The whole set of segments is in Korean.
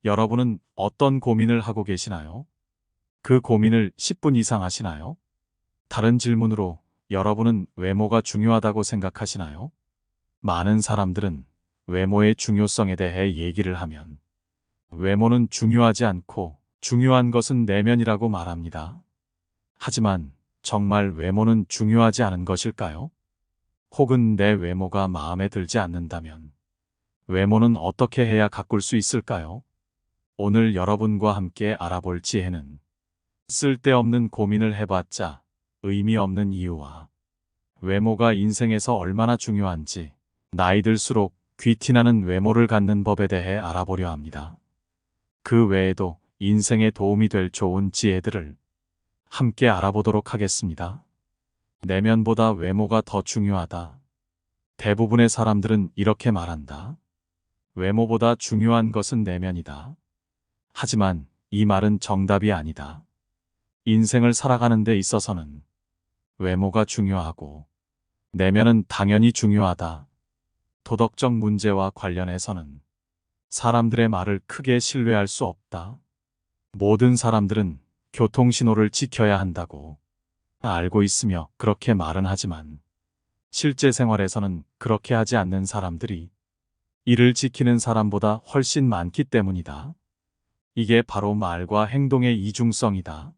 여러분은 어떤 고민을 하고 계시나요? 그 고민을 10분 이상 하시나요? 다른 질문으로 여러분은 외모가 중요하다고 생각하시나요? 많은 사람들은 외모의 중요성에 대해 얘기를 하면 외모는 중요하지 않고 중요한 것은 내면이라고 말합니다. 하지만 정말 외모는 중요하지 않은 것일까요? 혹은 내 외모가 마음에 들지 않는다면 외모는 어떻게 해야 가꿀 수 있을까요? 오늘 여러분과 함께 알아볼 지혜는 쓸데없는 고민을 해봤자 의미 없는 이유와 외모가 인생에서 얼마나 중요한지 나이 들수록 귀티나는 외모를 갖는 법에 대해 알아보려 합니다. 그 외에도 인생에 도움이 될 좋은 지혜들을 함께 알아보도록 하겠습니다. 내면보다 외모가 더 중요하다. 대부분의 사람들은 이렇게 말한다. 외모보다 중요한 것은 내면이다. 하지만 이 말은 정답이 아니다. 인생을 살아가는 데 있어서는 외모가 중요하고 내면은 당연히 중요하다. 도덕적 문제와 관련해서는 사람들의 말을 크게 신뢰할 수 없다. 모든 사람들은 교통신호를 지켜야 한다고 알고 있으며 그렇게 말은 하지만 실제 생활에서는 그렇게 하지 않는 사람들이 이를 지키는 사람보다 훨씬 많기 때문이다. 이게 바로 말과 행동의 이중성이다.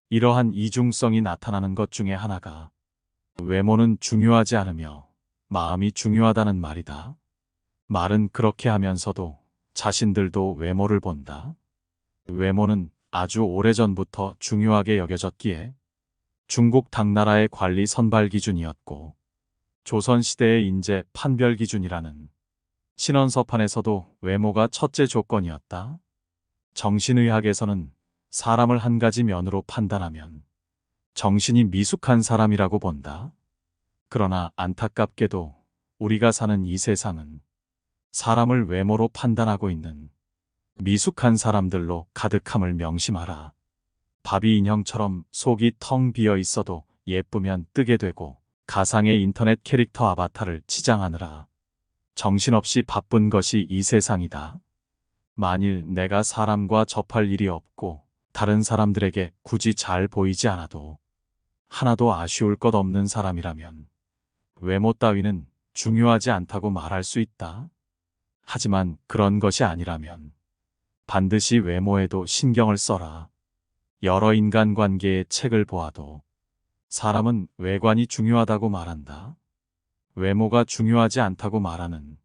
이러한 이중성이 나타나는 것 중에 하나가 외모는 중요하지 않으며 마음이 중요하다는 말이다. 말은 그렇게 하면서도 자신들도 외모를 본다. 외모는 아주 오래전부터 중요하게 여겨졌기에 중국 당나라의 관리 선발 기준이었고 조선시대의 인재 판별 기준이라는 신원서판에서도 외모가 첫째 조건이었다. 정신의학에서는 사람을 한 가지 면으로 판단하면 정신이 미숙한 사람이라고 본다. 그러나 안타깝게도 우리가 사는 이 세상은 사람을 외모로 판단하고 있는 미숙한 사람들로 가득함을 명심하라. 바비 인형처럼 속이 텅 비어 있어도 예쁘면 뜨게 되고 가상의 인터넷 캐릭터 아바타를 치장하느라 정신없이 바쁜 것이 이 세상이다. 만일 내가 사람과 접할 일이 없고 다른 사람들에게 굳이 잘 보이지 않아도 하나도 아쉬울 것 없는 사람이라면 외모 따위는 중요하지 않다고 말할 수 있다. 하지만 그런 것이 아니라면 반드시 외모에도 신경을 써라. 여러 인간관계의 책을 보아도 사람은 외관이 중요하다고 말한다. 외모가 중요하지 않다고 말하는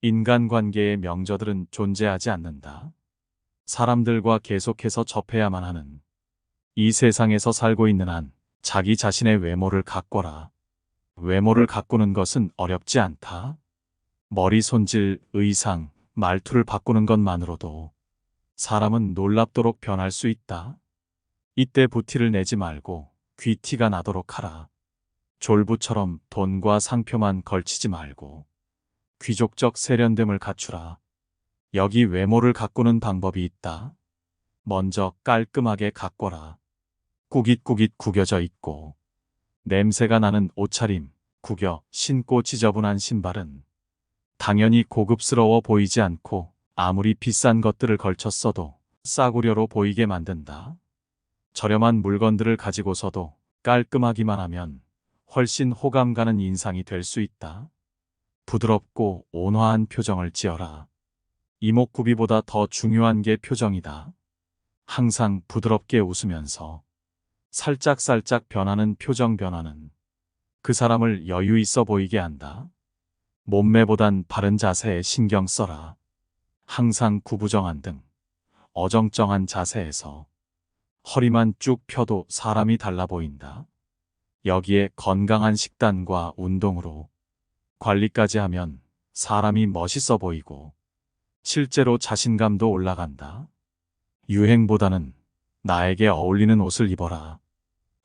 인간관계의 명저들은 존재하지 않는다. 사람들과 계속해서 접해야만 하는 이 세상에서 살고 있는 한 자기 자신의 외모를 가꿔라. 외모를 가꾸는 것은 어렵지 않다. 머리 손질, 의상, 말투를 바꾸는 것만으로도 사람은 놀랍도록 변할 수 있다. 이때 부티를 내지 말고 귀티가 나도록 하라. 졸부처럼 돈과 상표만 걸치지 말고 귀족적 세련됨을 갖추라. 여기 외모를 가꾸는 방법이 있다. 먼저 깔끔하게 가꿔라. 꾸깃꾸깃 구겨져 있고 냄새가 나는 옷차림, 구겨 신고 지저분한 신발은 당연히 고급스러워 보이지 않고 아무리 비싼 것들을 걸쳤어도 싸구려로 보이게 만든다. 저렴한 물건들을 가지고서도 깔끔하기만 하면 훨씬 호감 가는 인상이 될 수 있다. 부드럽고 온화한 표정을 지어라. 이목구비보다 더 중요한 게 표정이다. 항상 부드럽게 웃으면서 살짝살짝 변하는 표정 변화는 그 사람을 여유 있어 보이게 한다. 몸매보단 바른 자세에 신경 써라. 항상 구부정한 등 어정쩡한 자세에서 허리만 쭉 펴도 사람이 달라 보인다. 여기에 건강한 식단과 운동으로 관리까지 하면 사람이 멋있어 보이고 실제로 자신감도 올라간다. 유행보다는 나에게 어울리는 옷을 입어라.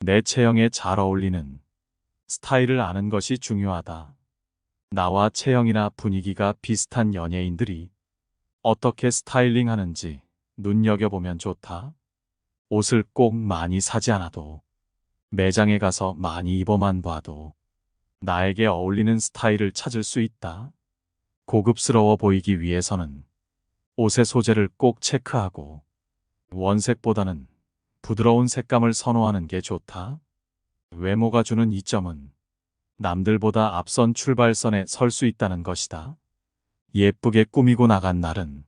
내 체형에 잘 어울리는 스타일을 아는 것이 중요하다. 나와 체형이나 분위기가 비슷한 연예인들이 어떻게 스타일링 하는지 눈여겨보면 좋다. 옷을 꼭 많이 사지 않아도 매장에 가서 많이 입어만 봐도 나에게 어울리는 스타일을 찾을 수 있다. 고급스러워 보이기 위해서는 옷의 소재를 꼭 체크하고 원색보다는 부드러운 색감을 선호하는 게 좋다. 외모가 주는 이점은 남들보다 앞선 출발선에 설 수 있다는 것이다. 예쁘게 꾸미고 나간 날은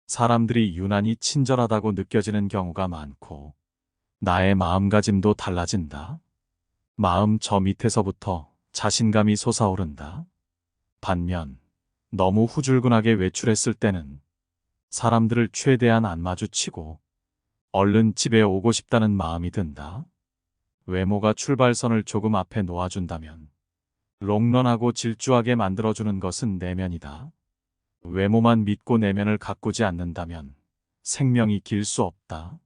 사람들이 유난히 친절하다고 느껴지는 경우가 많고 나의 마음가짐도 달라진다. 마음 저 밑에서부터 자신감이 솟아오른다. 반면 너무 후줄근하게 외출했을 때는 사람들을 최대한 안 마주치고 얼른 집에 오고 싶다는 마음이 든다. 외모가 출발선을 조금 앞에 놓아준다면 롱런하고 질주하게 만들어주는 것은 내면이다. 외모만 믿고 내면을 가꾸지 않는다면 생명이 길 수 없다.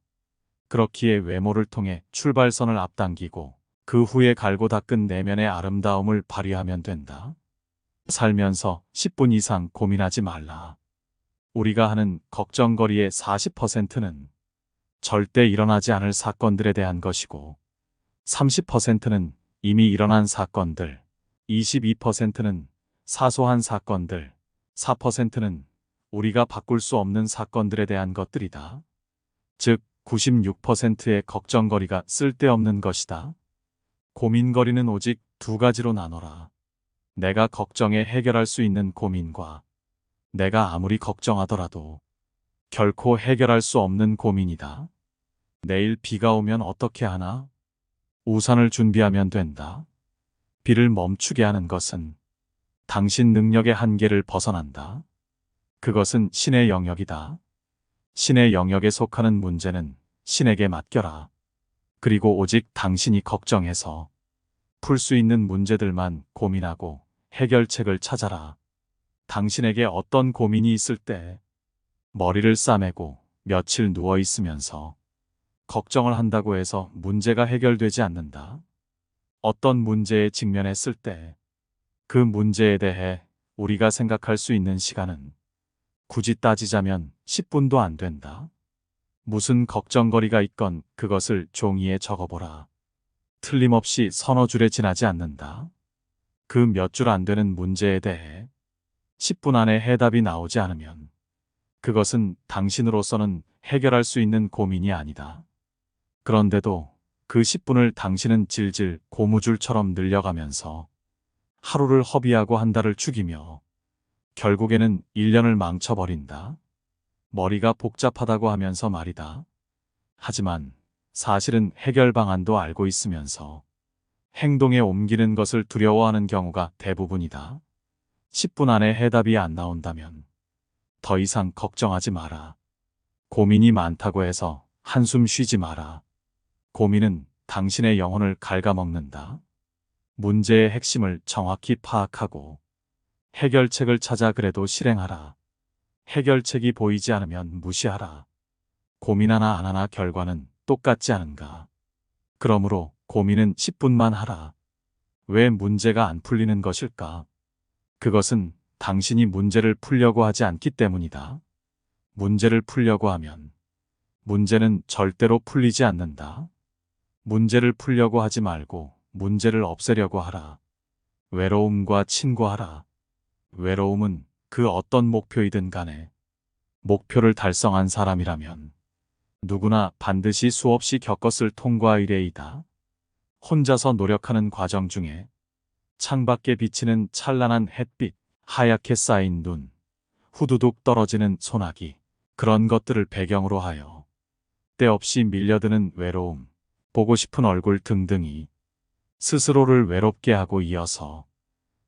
그렇기에 외모를 통해 출발선을 앞당기고 그 후에 갈고 닦은 내면의 아름다움을 발휘하면 된다. 살면서 10분 이상 고민하지 말라. 우리가 하는 걱정거리의 40%는 절대 일어나지 않을 사건들에 대한 것이고 30%는 이미 일어난 사건들, 22%는 사소한 사건들, 4%는 우리가 바꿀 수 없는 사건들에 대한 것들이다. 즉 96%의 걱정거리가 쓸데없는 것이다. 고민거리는 오직 두 가지로 나눠라. 내가 걱정해 해결할 수 있는 고민과 내가 아무리 걱정하더라도 결코 해결할 수 없는 고민이다. 내일 비가 오면 어떻게 하나? 우산을 준비하면 된다. 비를 멈추게 하는 것은 당신 능력의 한계를 벗어난다. 그것은 신의 영역이다. 신의 영역에 속하는 문제는 신에게 맡겨라. 그리고 오직 당신이 걱정해서 풀 수 있는 문제들만 고민하고 해결책을 찾아라. 당신에게 어떤 고민이 있을 때 머리를 싸매고 며칠 누워 있으면서 걱정을 한다고 해서 문제가 해결되지 않는다. 어떤 문제에 직면했을 때 그 문제에 대해 우리가 생각할 수 있는 시간은 굳이 따지자면 10분도 안 된다. 무슨 걱정거리가 있건 그것을 종이에 적어보라. 틀림없이 서너 줄에 지나지 않는다. 그 몇 줄 안 되는 문제에 대해 10분 안에 해답이 나오지 않으면 그것은 당신으로서는 해결할 수 있는 고민이 아니다. 그런데도 그 10분을 당신은 질질 고무줄처럼 늘려가면서 하루를 허비하고 한 달을 죽이며 결국에는 1년을 망쳐버린다. 머리가 복잡하다고 하면서 말이다. 하지만 사실은 해결 방안도 알고 있으면서 행동에 옮기는 것을 두려워하는 경우가 대부분이다. 10분 안에 해답이 안 나온다면 더 이상 걱정하지 마라. 고민이 많다고 해서 한숨 쉬지 마라. 고민은 당신의 영혼을 갉아먹는다. 문제의 핵심을 정확히 파악하고 해결책을 찾아 그래도 실행하라. 해결책이 보이지 않으면 무시하라. 고민하나 안 하나 결과는 똑같지 않은가. 그러므로 고민은 10분만 하라. 왜 문제가 안 풀리는 것일까? 그것은 당신이 문제를 풀려고 하지 않기 때문이다. 문제를 풀려고 하면 문제는 절대로 풀리지 않는다. 문제를 풀려고 하지 말고 문제를 없애려고 하라. 외로움과 친구하라. 외로움은 그 어떤 목표이든 간에 목표를 달성한 사람이라면 누구나 반드시 수없이 겪었을 통과 의례이다. 혼자서 노력하는 과정 중에 창밖에 비치는 찬란한 햇빛, 하얗게 쌓인 눈, 후두둑 떨어지는 소나기, 그런 것들을 배경으로 하여 때없이 밀려드는 외로움, 보고 싶은 얼굴 등등이 스스로를 외롭게 하고 이어서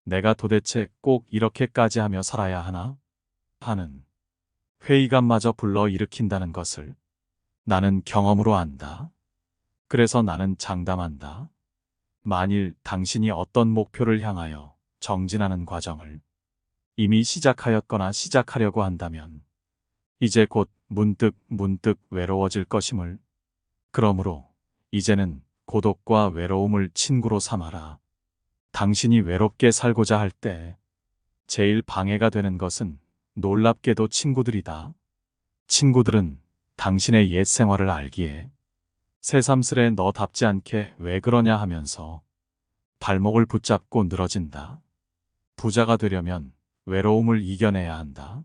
내가 도대체 꼭 이렇게까지 하며 살아야 하나? 하는 회의감마저 불러일으킨다는 것을 나는 경험으로 안다. 그래서 나는 장담한다. 만일 당신이 어떤 목표를 향하여 정진하는 과정을 이미 시작하였거나 시작하려고 한다면 이제 곧 문득 외로워질 것임을. 그러므로 이제는 고독과 외로움을 친구로 삼아라. 당신이 외롭게 살고자 할 때 제일 방해가 되는 것은 놀랍게도 친구들이다. 친구들은 당신의 옛 생활을 알기에 새삼스레 너답지 않게 왜 그러냐 하면서 발목을 붙잡고 늘어진다. 부자가 되려면 외로움을 이겨내야 한다.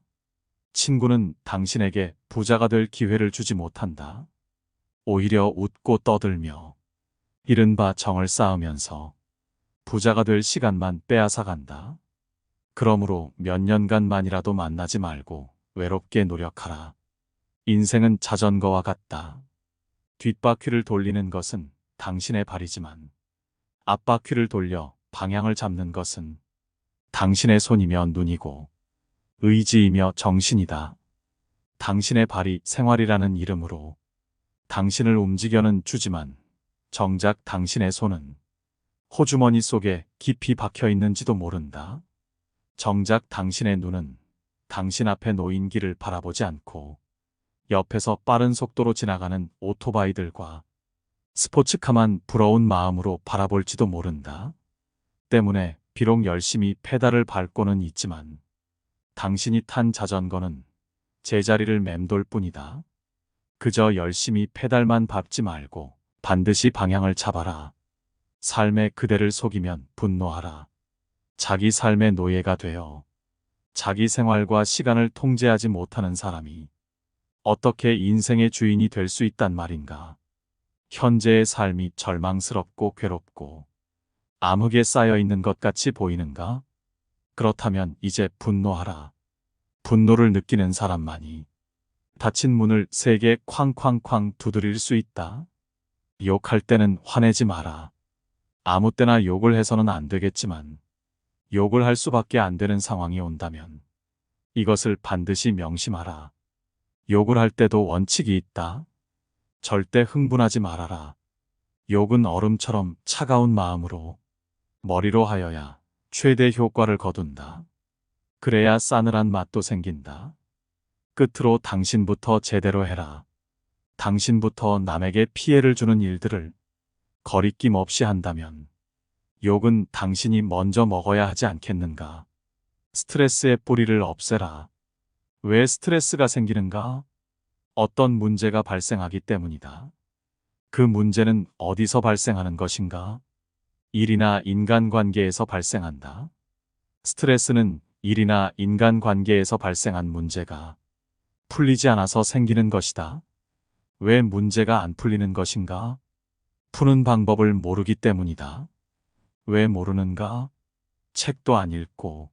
친구는 당신에게 부자가 될 기회를 주지 못한다. 오히려 웃고 떠들며 이른바 정을 쌓으면서 부자가 될 시간만 빼앗아 간다. 그러므로 몇 년간만이라도 만나지 말고 외롭게 노력하라. 인생은 자전거와 같다. 뒷바퀴를 돌리는 것은 당신의 발이지만 앞바퀴를 돌려 방향을 잡는 것은 당신의 손이며 눈이고 의지이며 정신이다. 당신의 발이 생활이라는 이름으로 당신을 움직여는 주지만 정작 당신의 손은 호주머니 속에 깊이 박혀 있는지도 모른다. 정작 당신의 눈은 당신 앞에 놓인 길을 바라보지 않고 옆에서 빠른 속도로 지나가는 오토바이들과 스포츠카만 부러운 마음으로 바라볼지도 모른다. 때문에 비록 열심히 페달을 밟고는 있지만 당신이 탄 자전거는 제자리를 맴돌 뿐이다. 그저 열심히 페달만 밟지 말고 반드시 방향을 잡아라. 삶의 그대를 속이면 분노하라. 자기 삶의 노예가 되어 자기 생활과 시간을 통제하지 못하는 사람이 어떻게 인생의 주인이 될 수 있단 말인가. 현재의 삶이 절망스럽고 괴롭고 암흑에 쌓여 있는 것 같이 보이는가? 그렇다면 이제 분노하라. 분노를 느끼는 사람만이 닫힌 문을 세게 쾅쾅쾅 두드릴 수 있다. 욕할 때는 화내지 마라. 아무 때나 욕을 해서는 안 되겠지만 욕을 할 수밖에 안 되는 상황이 온다면 이것을 반드시 명심하라. 욕을 할 때도 원칙이 있다. 절대 흥분하지 말아라. 욕은 얼음처럼 차가운 마음으로 머리로 하여야 최대 효과를 거둔다. 그래야 싸늘한 맛도 생긴다. 끝으로 당신부터 제대로 해라. 당신부터 남에게 피해를 주는 일들을 거리낌 없이 한다면 욕은 당신이 먼저 먹어야 하지 않겠는가. 스트레스의 뿌리를 없애라. 왜 스트레스가 생기는가? 어떤 문제가 발생하기 때문이다. 그 문제는 어디서 발생하는 것인가? 일이나 인간관계에서 발생한다. 스트레스는 일이나 인간관계에서 발생한 문제가 풀리지 않아서 생기는 것이다. 왜 문제가 안 풀리는 것인가? 푸는 방법을 모르기 때문이다. 왜 모르는가? 책도 안 읽고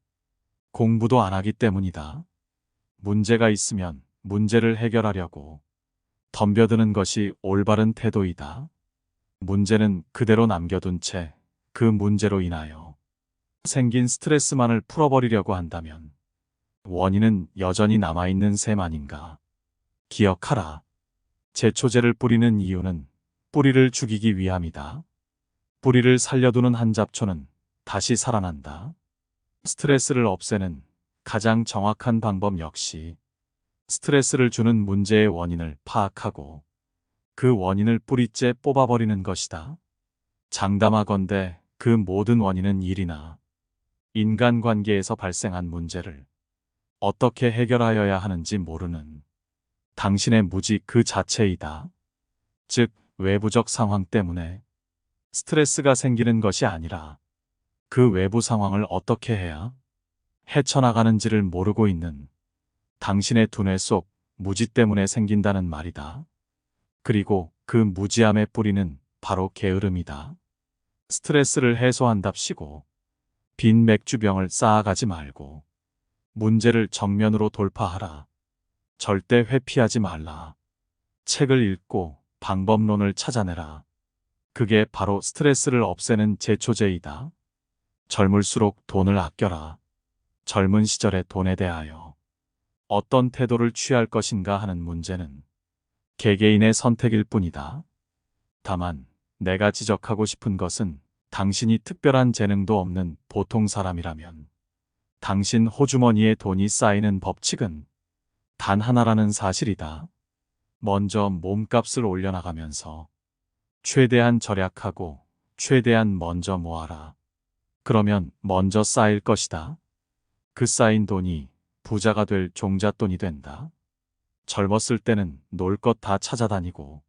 공부도 안 하기 때문이다. 문제가 있으면 문제를 해결하려고 덤벼드는 것이 올바른 태도이다. 문제는 그대로 남겨둔 채 그 문제로 인하여 생긴 스트레스만을 풀어버리려고 한다면 원인은 여전히 남아있는 셈 아닌가. 기억하라. 제초제를 뿌리는 이유는 뿌리를 죽이기 위함이다. 뿌리를 살려두는 한 잡초는 다시 살아난다. 스트레스를 없애는 가장 정확한 방법 역시 스트레스를 주는 문제의 원인을 파악하고 그 원인을 뿌리째 뽑아버리는 것이다. 장담하건대 그 모든 원인은 일이나 인간관계에서 발생한 문제를 어떻게 해결하여야 하는지 모르는 당신의 무지 그 자체이다. 즉, 외부적 상황 때문에 스트레스가 생기는 것이 아니라 그 외부 상황을 어떻게 해야 헤쳐나가는지를 모르고 있는 당신의 두뇌 속 무지 때문에 생긴다는 말이다. 그리고 그 무지함의 뿌리는 바로 게으름이다. 스트레스를 해소한답시고 빈 맥주병을 쌓아가지 말고 문제를 정면으로 돌파하라. 절대 회피하지 말라. 책을 읽고 방법론을 찾아내라. 그게 바로 스트레스를 없애는 제초제이다. 젊을수록 돈을 아껴라. 젊은 시절의 돈에 대하여 어떤 태도를 취할 것인가 하는 문제는 개개인의 선택일 뿐이다. 다만 내가 지적하고 싶은 것은 당신이 특별한 재능도 없는 보통 사람이라면 당신 호주머니에 돈이 쌓이는 법칙은 단 하나라는 사실이다. 먼저 몸값을 올려나가면서 최대한 절약하고 최대한 먼저 모아라. 그러면 먼저 쌓일 것이다. 그 쌓인 돈이 부자가 될 종잣돈이 된다. 젊었을 때는 놀 것 다 찾아다니고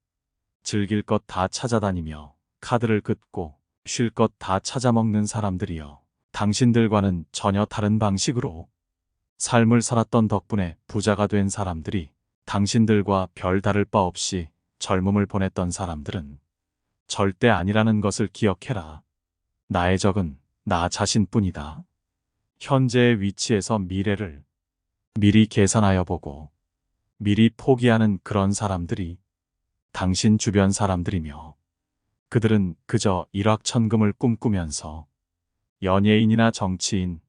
즐길 것 다 찾아다니며 카드를 긋고 쉴 것 다 찾아먹는 사람들이여 당신들과는 전혀 다른 방식으로 삶을 살았던 덕분에 부자가 된 사람들이 당신들과 별 다를 바 없이 젊음을 보냈던 사람들은 절대 아니라는 것을 기억해라. 나의 적은 나 자신뿐이다. 현재의 위치에서 미래를 미리 계산하여 보고 미리 포기하는 그런 사람들이 당신 주변 사람들이며, 그들은 그저 일확천금을 꿈꾸면서 연예인이나 정치인,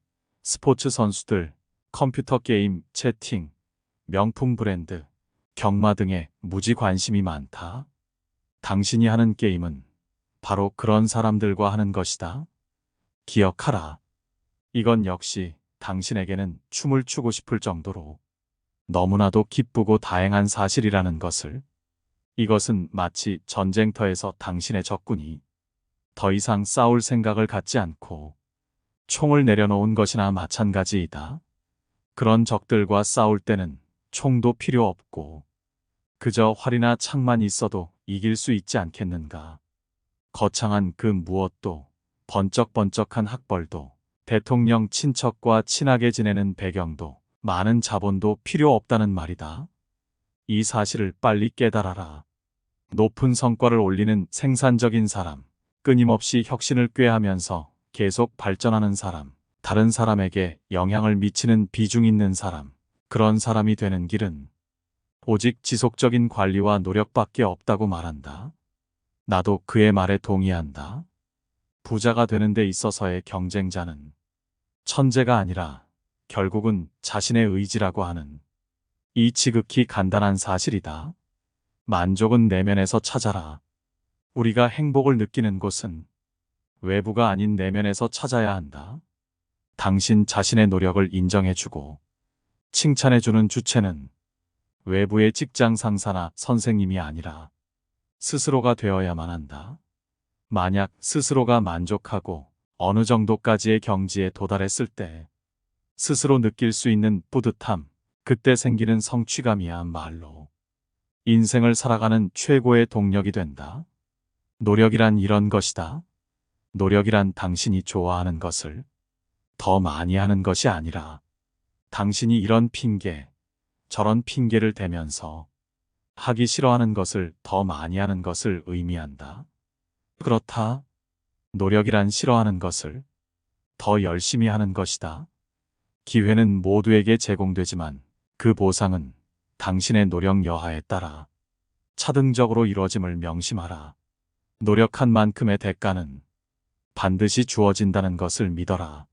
스포츠 선수들, 컴퓨터 게임, 채팅, 명품 브랜드, 경마 등에 무지 관심이 많다. 당신이 하는 게임은 바로 그런 사람들과 하는 것이다. 기억하라. 이건 역시 당신에게는 춤을 추고 싶을 정도로 너무나도 기쁘고 다행한 사실이라는 것을. 이것은 마치 전쟁터에서 당신의 적군이 더 이상 싸울 생각을 갖지 않고 총을 내려놓은 것이나 마찬가지이다. 그런 적들과 싸울 때는 총도 필요 없고 그저 활이나 창만 있어도 이길 수 있지 않겠는가. 거창한 그 무엇도, 번쩍번쩍한 학벌도, 대통령 친척과 친하게 지내는 배경도, 많은 자본도 필요 없다는 말이다. 이 사실을 빨리 깨달아라. 높은 성과를 올리는 생산적인 사람, 끊임없이 혁신을 꾀하면서 계속 발전하는 사람, 다른 사람에게 영향을 미치는 비중 있는 사람, 그런 사람이 되는 길은 오직 지속적인 관리와 노력밖에 없다고 말한다. 나도 그의 말에 동의한다. 부자가 되는 데 있어서의 경쟁자는 천재가 아니라 결국은 자신의 의지라고 하는 이 지극히 간단한 사실이다. 만족은 내면에서 찾아라. 우리가 행복을 느끼는 곳은 외부가 아닌 내면에서 찾아야 한다. 당신 자신의 노력을 인정해주고 칭찬해주는 주체는 외부의 직장 상사나 선생님이 아니라 스스로가 되어야만 한다. 만약 스스로가 만족하고 어느 정도까지의 경지에 도달했을 때 스스로 느낄 수 있는 뿌듯함, 그때 생기는 성취감이야말로 인생을 살아가는 최고의 동력이 된다. 노력이란 이런 것이다. 노력이란 당신이 좋아하는 것을 더 많이 하는 것이 아니라 당신이 이런 핑계, 저런 핑계를 대면서 하기 싫어하는 것을 더 많이 하는 것을 의미한다. 그렇다. 노력이란 싫어하는 것을 더 열심히 하는 것이다. 기회는 모두에게 제공되지만 그 보상은 당신의 노력 여하에 따라 차등적으로 이루어짐을 명심하라. 노력한 만큼의 대가는 반드시 주어진다는 것을 믿어라.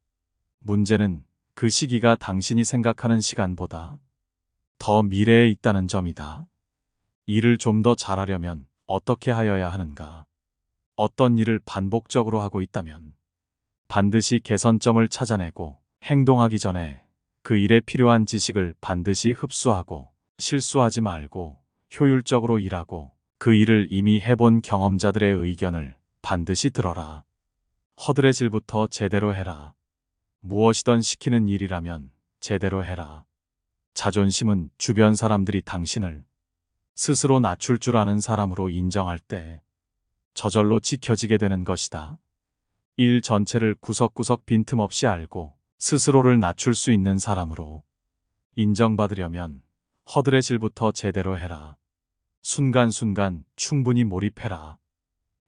문제는 그 시기가 당신이 생각하는 시간보다 더 미래에 있다는 점이다. 일을 좀 더 잘하려면 어떻게 하여야 하는가? 어떤 일을 반복적으로 하고 있다면 반드시 개선점을 찾아내고 행동하기 전에 그 일에 필요한 지식을 반드시 흡수하고 실수하지 말고 효율적으로 일하고 그 일을 이미 해본 경험자들의 의견을 반드시 들어라. 허드레질부터 제대로 해라. 무엇이든 시키는 일이라면 제대로 해라. 자존심은 주변 사람들이 당신을 스스로 낮출 줄 아는 사람으로 인정할 때 저절로 지켜지게 되는 것이다. 일 전체를 구석구석 빈틈없이 알고 스스로를 낮출 수 있는 사람으로 인정받으려면 허드레질부터 제대로 해라. 순간순간 충분히 몰입해라.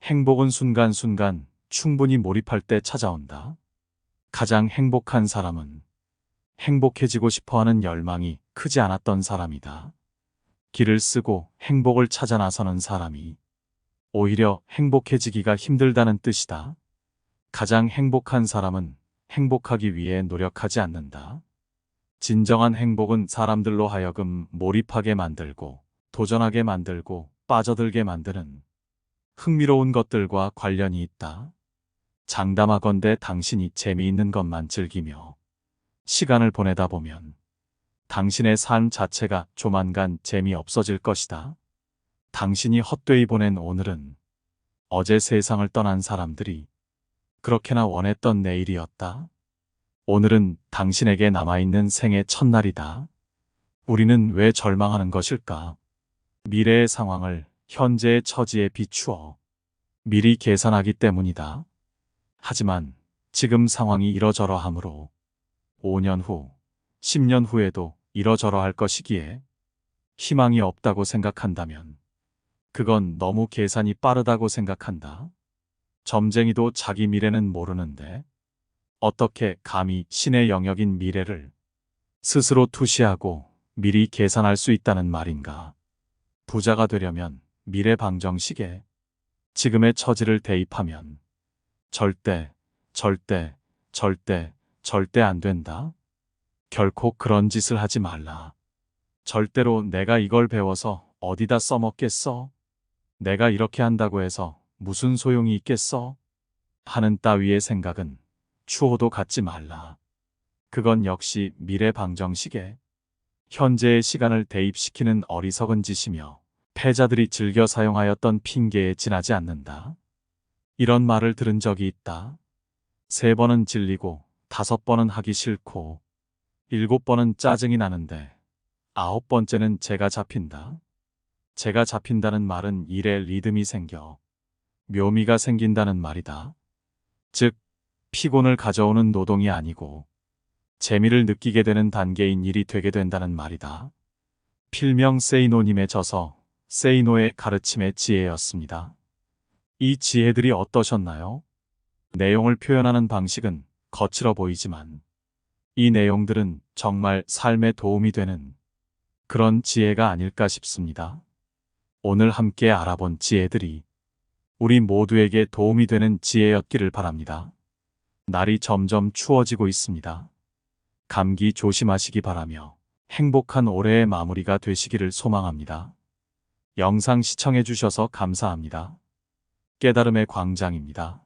행복은 순간순간 충분히 몰입할 때 찾아온다. 가장 행복한 사람은 행복해지고 싶어하는 열망이 크지 않았던 사람이다. 길을 쓰고 행복을 찾아 나서는 사람이 오히려 행복해지기가 힘들다는 뜻이다. 가장 행복한 사람은 행복하기 위해 노력하지 않는다. 진정한 행복은 사람들로 하여금 몰입하게 만들고 도전하게 만들고 빠져들게 만드는 흥미로운 것들과 관련이 있다. 장담하건대 당신이 재미있는 것만 즐기며 시간을 보내다 보면 당신의 삶 자체가 조만간 재미없어질 것이다. 당신이 헛되이 보낸 오늘은 어제 세상을 떠난 사람들이 그렇게나 원했던 내일이었다. 오늘은 당신에게 남아있는 생의 첫날이다. 우리는 왜 절망하는 것일까? 미래의 상황을 현재의 처지에 비추어 미리 계산하기 때문이다. 하지만 지금 상황이 이러저러하므로 5년 후, 10년 후에도 이러저러할 것이기에 희망이 없다고 생각한다면 그건 너무 계산이 빠르다고 생각한다. 점쟁이도 자기 미래는 모르는데 어떻게 감히 신의 영역인 미래를 스스로 투시하고 미리 계산할 수 있다는 말인가. 부자가 되려면 미래 방정식에 지금의 처지를 대입하면 절대, 절대, 절대, 절대 안 된다. 결코 그런 짓을 하지 말라. 절대로 내가 이걸 배워서 어디다 써먹겠어? 내가 이렇게 한다고 해서 무슨 소용이 있겠어? 하는 따위의 생각은 추호도 갖지 말라. 그건 역시 미래 방정식에 현재의 시간을 대입시키는 어리석은 짓이며 패자들이 즐겨 사용하였던 핑계에 지나지 않는다. 이런 말을 들은 적이 있다. 3번은 질리고 5번은 하기 싫고 7번은 짜증이 나는데 9번째는 제가 잡힌다. 제가 잡힌다는 말은 일에 리듬이 생겨 묘미가 생긴다는 말이다. 즉, 피곤을 가져오는 노동이 아니고 재미를 느끼게 되는 단계인 일이 되게 된다는 말이다. 필명 세이노님의 저서 세이노의 가르침의 지혜였습니다. 이 지혜들이 어떠셨나요? 내용을 표현하는 방식은 거칠어 보이지만 이 내용들은 정말 삶에 도움이 되는 그런 지혜가 아닐까 싶습니다. 오늘 함께 알아본 지혜들이 우리 모두에게 도움이 되는 지혜였기를 바랍니다. 날이 점점 추워지고 있습니다. 감기 조심하시기 바라며 행복한 올해의 마무리가 되시기를 소망합니다. 영상 시청해 주셔서 감사합니다. 깨달음의 광장입니다.